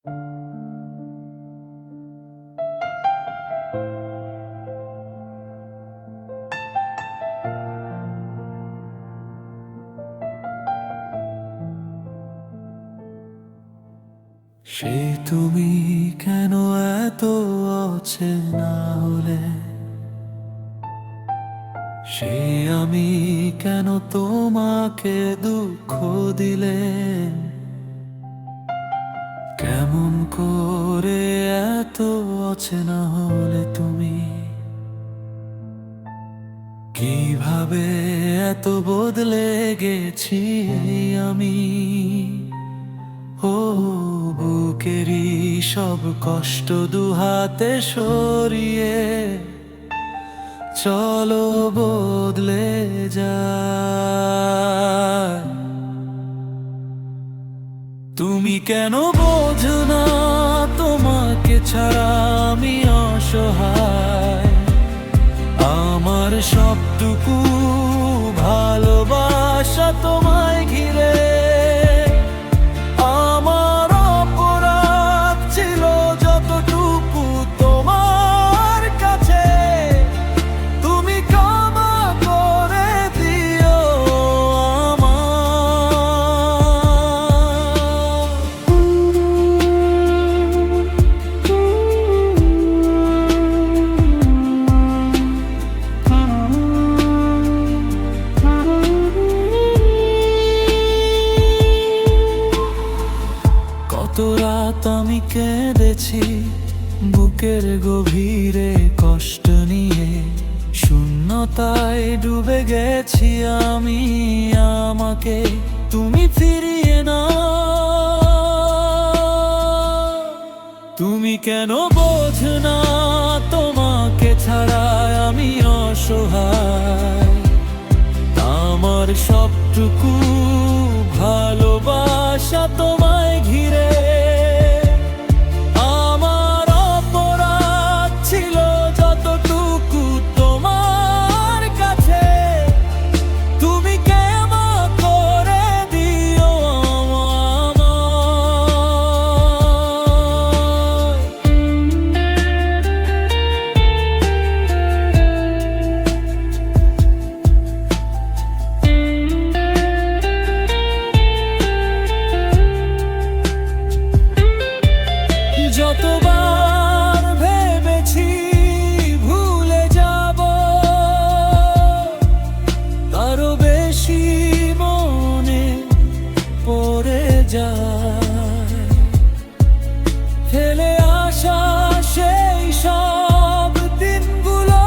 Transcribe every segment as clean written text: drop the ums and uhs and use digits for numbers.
সে তুমি কেন এত অচেনা হলে, সে আমি কেন তোমাকে দুঃখ দিলে, কেমন করে এত অচেনা হলে তুমি, কিভাবে এত বদলে গেছি আমি। ও বুকেরই সব কষ্ট দুহাতে সরিয়ে চলো বদলে যায়। তুমি কেন বোঝো না তোমাকে ছাড়া আমি অসহায়, আমার সবটুকু ভালোবাসা তোমায় ঘিরে। আমার অপরাধ ছিল যতটুকু তোমার কাছে, তুমি ক্ষমা করে দিও কত রাত আমি কেঁদেছি বুকের গভীরে কষ্ট নিয়ে, শূন্যতায় ডুবে গেছি আমি, আমাকে তুমি ফিরিয়ে না। তুমি কেন বোঝো না তোমাকে ছাড়া আমি অসহায়, আমার সবটুকু ভালোবাসা তোমায় ঘিরে। আমার অপরাধ ছিল যতটুকু তোমার কাছে, তুমি ক্ষমা করে দিও যতবার ভেবেছি ভুলে যাব, তারও বেশি মনে পড়ে যায়। ফেলে আসা সেই সব দিনগুলো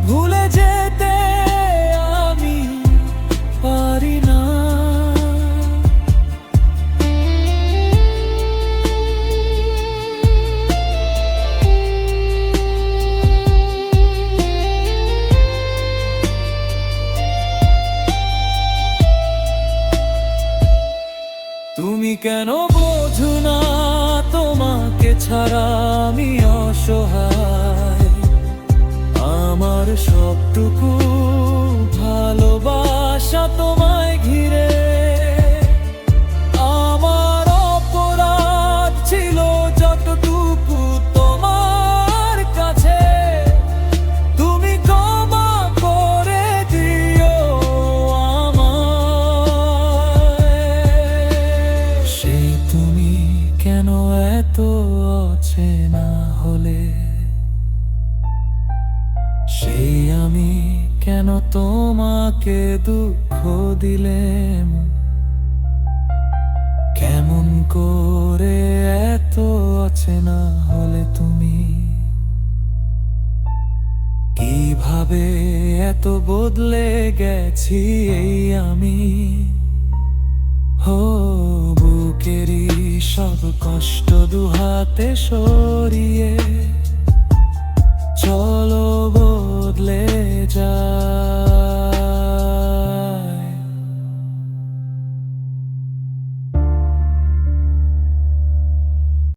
ভুলে যেতে আমি পারি না। তুমি কেন বোঝো না তোমাকে ছাড়া আমি অসহায়, আমার সবটুকু ভালোবাসা তোমায় ঘিরে। আমার অপরাধ ছিল যতটুকু তোমার কাছে, তুমি ক্ষমা করে দিও আমায়। সে তুমি কেন এত অচেনা হলে, সেই আমি কেন তোমাকে দুঃখ দিলেম, কেমন করে এত অচেনা হলে তুমি, কিভাবে এত বদলে গেছি এই আমি। হো বুকেরই সব কষ্ট দুহাতে সরিয়ে